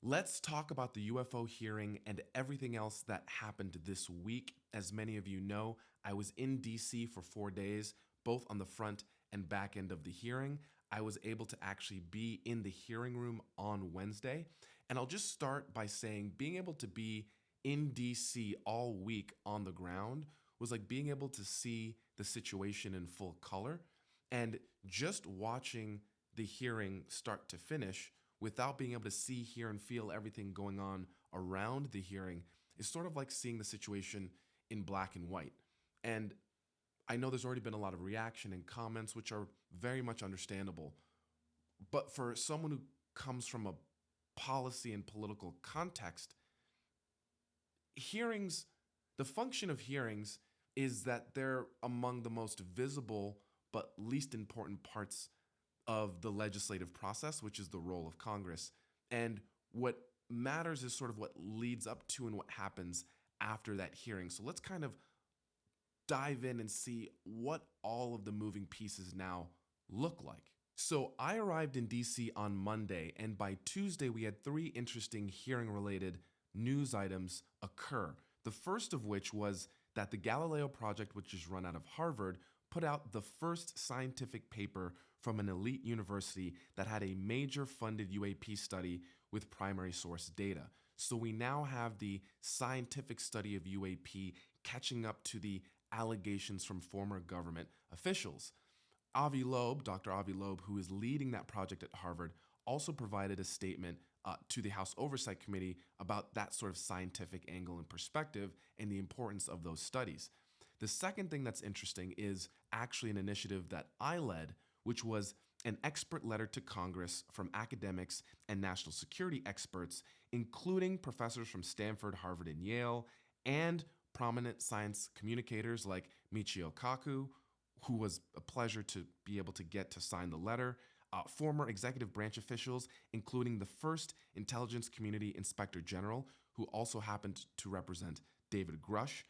Let's talk about the UFO hearing and everything else that happened this week. As many of you know, I was in DC for 4 days, both on the front and back end of the hearing. I was able to actually be in the hearing room on Wednesday. And I'll just start by saying being able to be in DC all week on the ground was like being able to see the situation in full color. And just watching the hearing start to finish without being able to see, hear, and feel everything going on around the hearing is sort of like seeing the situation in black and white. And I know there's already been a lot of reaction and comments, which are very much understandable. But for someone who comes from a policy and political context, hearings, the function of hearings is that they're among the most visible but least important parts of the legislative process, which is the role of Congress. And what matters is sort of what leads up to and what happens after that hearing. So let's kind of dive in and see what all of the moving pieces now look like. So I arrived in DC on Monday, and by Tuesday we had 3 interesting hearing-related news items occur. The first of which was that the Galileo Project, which is run out of Harvard, put out the first scientific paper from an elite university that had a major funded UAP study with primary source data. So we now have the scientific study of UAP catching up to the allegations from former government officials. Dr. Avi Loeb, who is leading that project at Harvard, also provided a statement to the House Oversight Committee about that sort of scientific angle and perspective and the importance of those studies. The second thing that's interesting is actually an initiative that I led, which was an expert letter to Congress from academics and national security experts, including professors from Stanford, Harvard, and Yale, and prominent science communicators like Michio Kaku, who was a pleasure to be able to get to sign the letter, former executive branch officials, including the first intelligence community inspector general, who also happened to represent David Grush.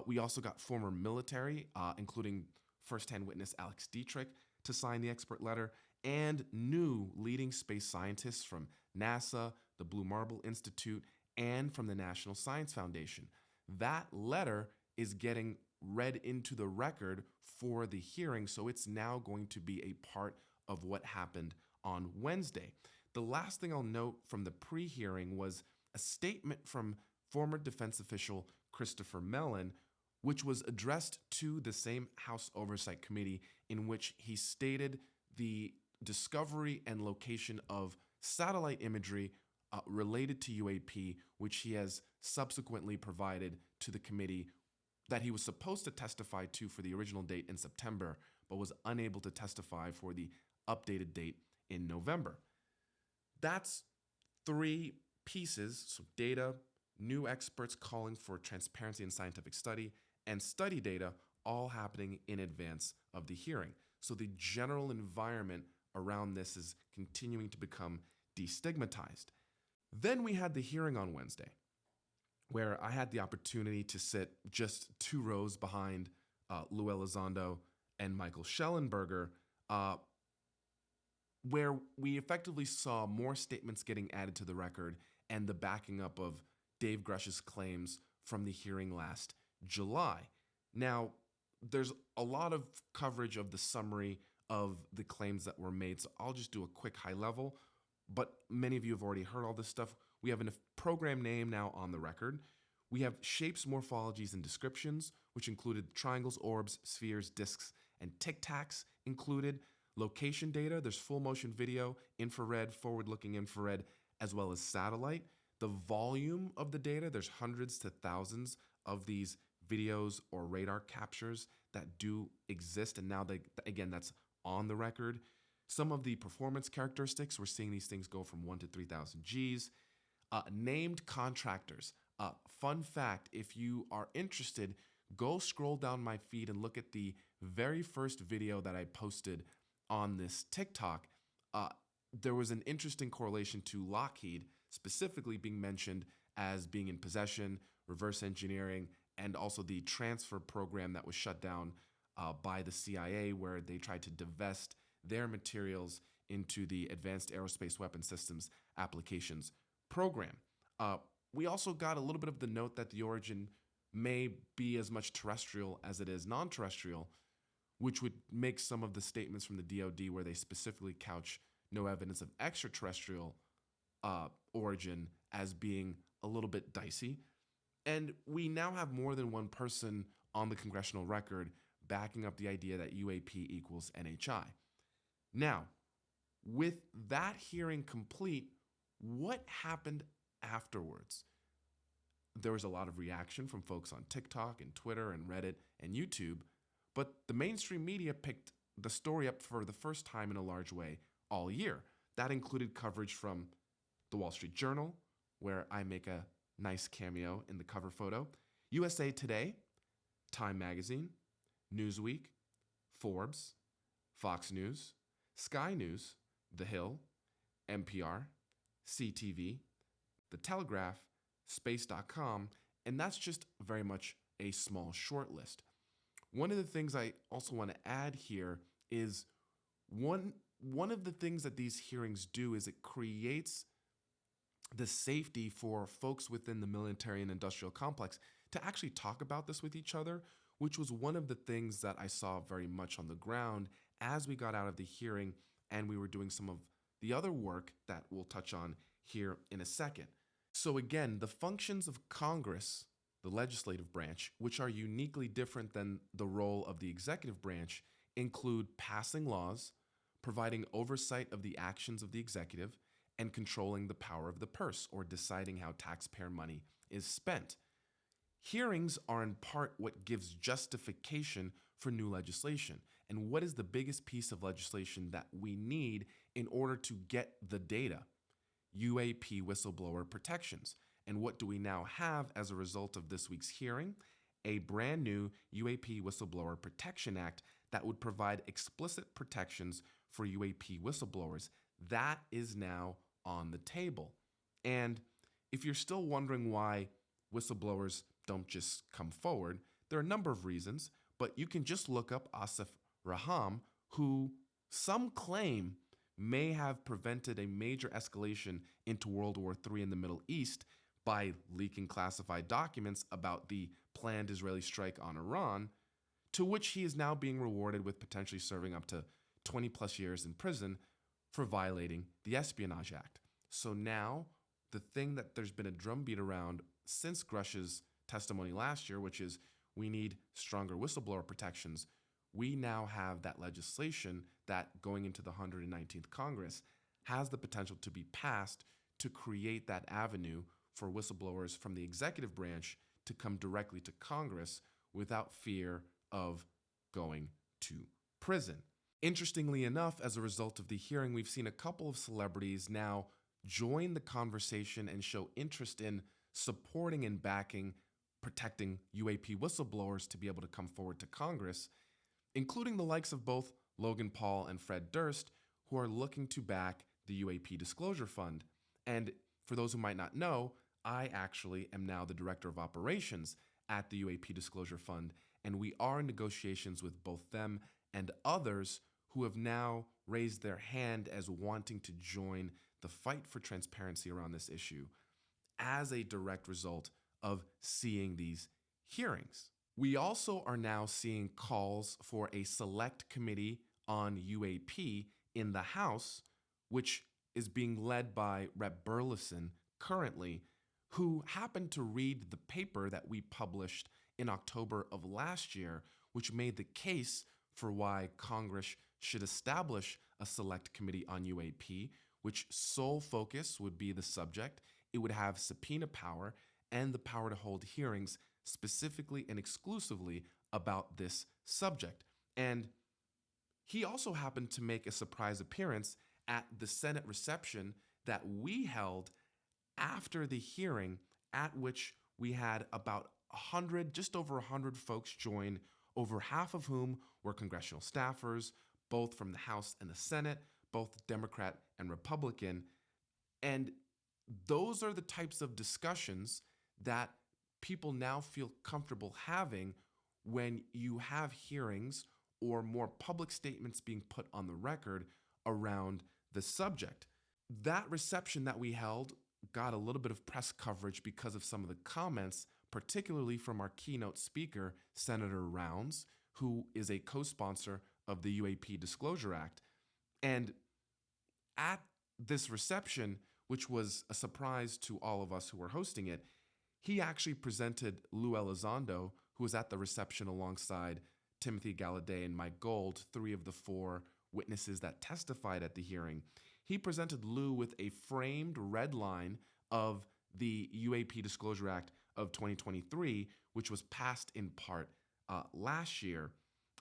We also got former military, including first-hand witness Alex Dietrich, to sign the expert letter, and new leading space scientists from NASA, the Blue Marble Institute, and from the National Science Foundation. That letter is getting read into the record for the hearing, so it's now going to be a part of what happened on Wednesday. The last thing I'll note from the pre-hearing was a statement from former defense official Christopher Mellon, which was addressed to the same House Oversight Committee, in which he stated the discovery and location of satellite imagery related to UAP, which he has subsequently provided to the committee that he was supposed to testify to for the original date in September, but was unable to testify for the updated date in November. That's 3 pieces, so data, new experts calling for transparency in scientific study, and study data all happening in advance of the hearing. So the general environment around this is continuing to become destigmatized. Then we had the hearing on Wednesday, where I had the opportunity to sit just 2 rows behind Lou Elizondo and Michael Schellenberger, where we effectively saw more statements getting added to the record and the backing up of Dave Grush's claims from the hearing last July. Now, there's a lot of coverage of the summary of the claims that were made, so I'll just do a quick high level, but many of you have already heard all this stuff. We have a program name now on the record. We have shapes, morphologies, and descriptions, which included triangles, orbs, spheres, disks, and tic-tacs included. Location data, there's full motion video, infrared, forward-looking infrared, as well as satellite. The volume of the data, there's hundreds to thousands of these videos or radar captures that do exist, and now again, that's on the record. Some of the performance characteristics, we're seeing these things go from 1 to 3,000 Gs. Named contractors. Fun fact, if you are interested, go scroll down my feed and look at the very first video that I posted on this TikTok. There was an interesting correlation to Lockheed specifically being mentioned as being in possession, reverse engineering, and also the transfer program that was shut down by the CIA, where they tried to divest their materials into the advanced aerospace weapon systems applications program. We also got a little bit of the note that the origin may be as much terrestrial as it is non-terrestrial, which would make some of the statements from the DoD where they specifically couch no evidence of extraterrestrial origin as being a little bit dicey. And we now have more than one person on the congressional record backing up the idea that UAP equals NHI. Now, with that hearing complete, what happened afterwards? There was a lot of reaction from folks on TikTok and Twitter and Reddit and YouTube, but the mainstream media picked the story up for the first time in a large way all year. That included coverage from the Wall Street Journal, where I make a nice cameo in the cover photo, USA Today, Time Magazine, Newsweek, Forbes, Fox News, Sky News, The Hill, NPR, CTV, The Telegraph, Space.com, and that's just very much a small short list. One of the things I also want to add here is one of the things that these hearings do is it creates the safety for folks within the military and industrial complex to actually talk about this with each other, which was one of the things that I saw very much on the ground as we got out of the hearing and we were doing some of the other work that we'll touch on here in a second. So again, the functions of Congress, the legislative branch, which are uniquely different than the role of the executive branch, include passing laws, providing oversight of the actions of the executive, and controlling the power of the purse, or deciding how taxpayer money is spent. Hearings are in part what gives justification for new legislation. And what is the biggest piece of legislation that we need in order to get the data? UAP whistleblower protections. And what do we now have as a result of this week's hearing? A brand new UAP Whistleblower Protection Act that would provide explicit protections for UAP whistleblowers. That is now on the table. And if you're still wondering why whistleblowers don't just come forward, there are a number of reasons, but you can just look up Asif Raham, who some claim may have prevented a major escalation into World War III in the Middle East by leaking classified documents about the planned Israeli strike on Iran, to which he is now being rewarded with potentially serving up to 20 plus years in prison for violating the Espionage Act. So now, the thing that there's been a drumbeat around since Grush's testimony last year, which is we need stronger whistleblower protections, we now have that legislation that, going into the 119th Congress, has the potential to be passed to create that avenue for whistleblowers from the executive branch to come directly to Congress without fear of going to prison. Interestingly enough, as a result of the hearing, we've seen a couple of celebrities now join the conversation and show interest in supporting and backing protecting UAP whistleblowers to be able to come forward to Congress, including the likes of both Logan Paul and Fred Durst, who are looking to back the UAP Disclosure Fund. And for those who might not know, I actually am now the Director of Operations at the UAP Disclosure Fund, and we are in negotiations with both them and others who have now raised their hand as wanting to join the fight for transparency around this issue as a direct result of seeing these hearings. We also are now seeing calls for a select committee on UAP in the House, which is being led by Rep. Burleson currently, who happened to read the paper that we published in October of last year, which made the case for why Congress should establish a select committee on UAP, which sole focus would be the subject. It would have subpoena power and the power to hold hearings specifically and exclusively about this subject. And he also happened to make a surprise appearance at the Senate reception that we held after the hearing, at which we had about 100, just over 100 folks join, over half of whom were congressional staffers, both from the House and the Senate, both Democrat and Republican. And those are the types of discussions that people now feel comfortable having when you have hearings or more public statements being put on the record around the subject. That reception that we held got a little bit of press coverage because of some of the comments, particularly from our keynote speaker, Senator Rounds, who is a co-sponsor of the UAP Disclosure Act. And at this reception, which was a surprise to all of us who were hosting it, he actually presented Lou Elizondo, who was at the reception alongside Timothy Gallaudet and Mike Gold, 3 of the 4 witnesses that testified at the hearing. He presented Lou with a framed red line of the UAP Disclosure Act of 2023, which was passed in part last year.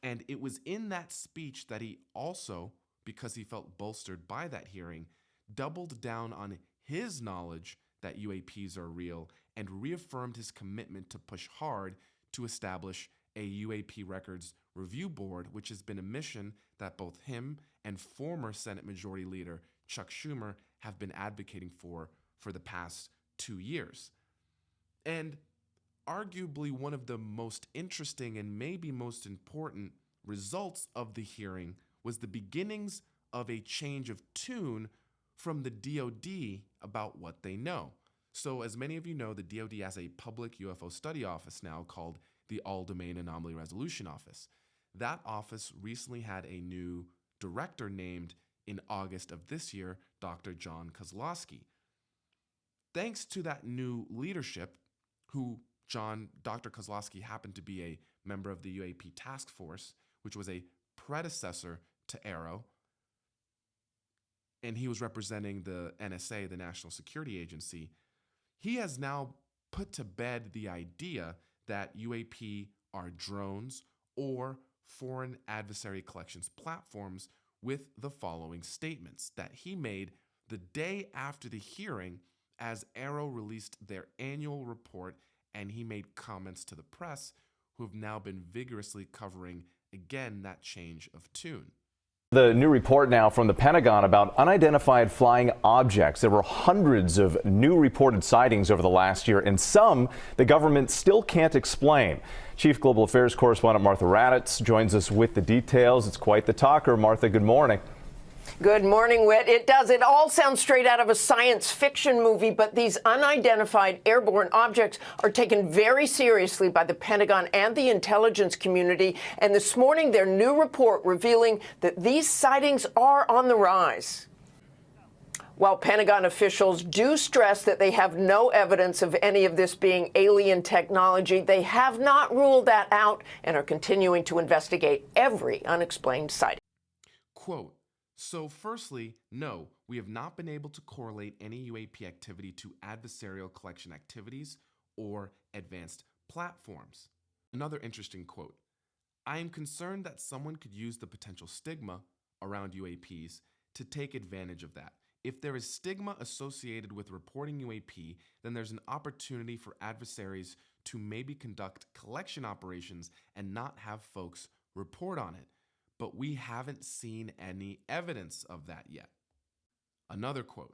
And it was in that speech that he also, because he felt bolstered by that hearing, doubled down on his knowledge that UAPs are real and reaffirmed his commitment to push hard to establish a UAP Records Review Board, which has been a mission that both him and former Senate Majority Leader Chuck Schumer have been advocating for the past 2 years. And arguably one of the most interesting and maybe most important results of the hearing was the beginnings of a change of tune from the DoD about what they know. So as many of you know, the DoD has a public UFO study office now called the All-Domain Anomaly Resolution Office. That office recently had a new director named in August of this year, Dr. John Kozlowski. Thanks to that new leadership, Dr. Kozlowski happened to be a member of the UAP Task Force, which was a predecessor to AARO, and he was representing the NSA, the National Security Agency. He has now put to bed the idea that UAP are drones or foreign adversary collections platforms with the following statements that he made the day after the hearing as AARO released their annual report, and he made comments to the press who have now been vigorously covering, again, that change of tune. The new report now from the Pentagon about unidentified flying objects. There were hundreds of new reported sightings over the last year, and some the government still can't explain. Chief Global Affairs correspondent Martha Raddatz joins us with the details. It's quite the talker. Martha, good morning. Good morning, Whit. It does. It all sounds straight out of a science fiction movie, but these unidentified airborne objects are taken very seriously by the Pentagon and the intelligence community. And this morning, their new report revealing that these sightings are on the rise. While Pentagon officials do stress that they have no evidence of any of this being alien technology, they have not ruled that out and are continuing to investigate every unexplained sighting. Quote, so firstly, no, we have not been able to correlate any UAP activity to adversarial collection activities or advanced platforms. Another interesting quote, I am concerned that someone could use the potential stigma around UAPs to take advantage of that. If there is stigma associated with reporting UAP, then there's an opportunity for adversaries to maybe conduct collection operations and not have folks report on it. But we haven't seen any evidence of that yet. Another quote,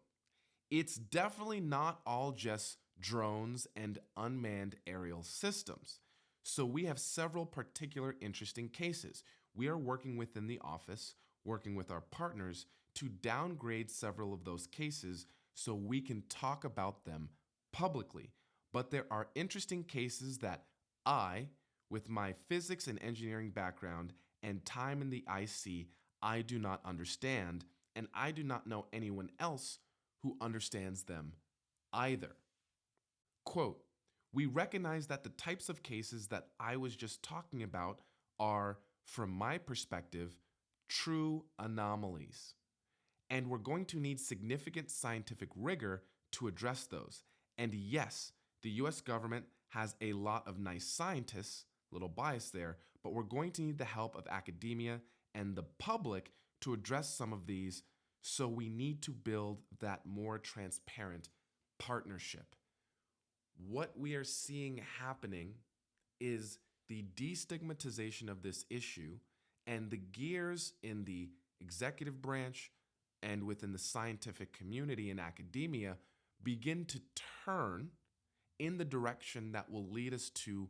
it's definitely not all just drones and unmanned aerial systems. So we have several particular interesting cases. We are working within the office, working with our partners to downgrade several of those cases so we can talk about them publicly. But there are interesting cases that I, with my physics and engineering background and time in the IC, I do not understand, and I do not know anyone else who understands them either. Quote, we recognize that the types of cases that I was just talking about are, from my perspective, true anomalies. And we're going to need significant scientific rigor to address those. And yes, the US government has a lot of nice scientists, little bias there, but we're going to need the help of academia and the public to address some of these, so we need to build that more transparent partnership. What we are seeing happening is the destigmatization of this issue, and the gears in the executive branch and within the scientific community and academia begin to turn in the direction that will lead us to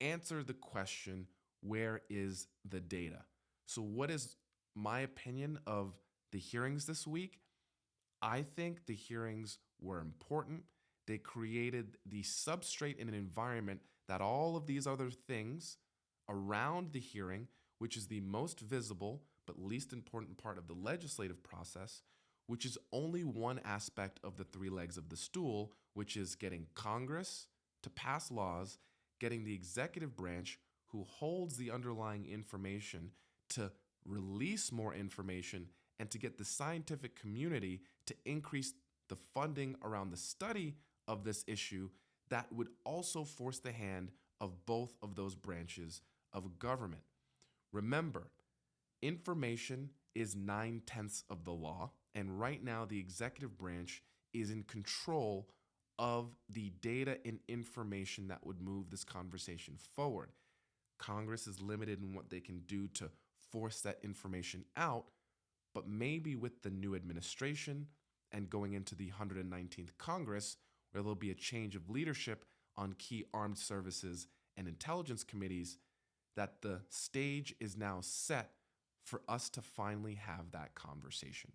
answer the question, where is the data? So what is my opinion of the hearings this week? I think the hearings were important. They created the substrate in an environment that all of these other things around the hearing, which is the most visible but least important part of the legislative process, which is only one aspect of the three legs of the stool, which is getting Congress to pass laws, getting the executive branch, who holds the underlying information, to release more information, and to get the scientific community to increase the funding around the study of this issue that would also force the hand of both of those branches of government. Remember, information is 9/10 of the law, and right now the executive branch is in control of the data and information that would move this conversation forward. Congress is limited in what they can do to force that information out, but maybe with the new administration and going into the 119th Congress, where there'll be a change of leadership on key armed services and intelligence committees, that the stage is now set for us to finally have that conversation.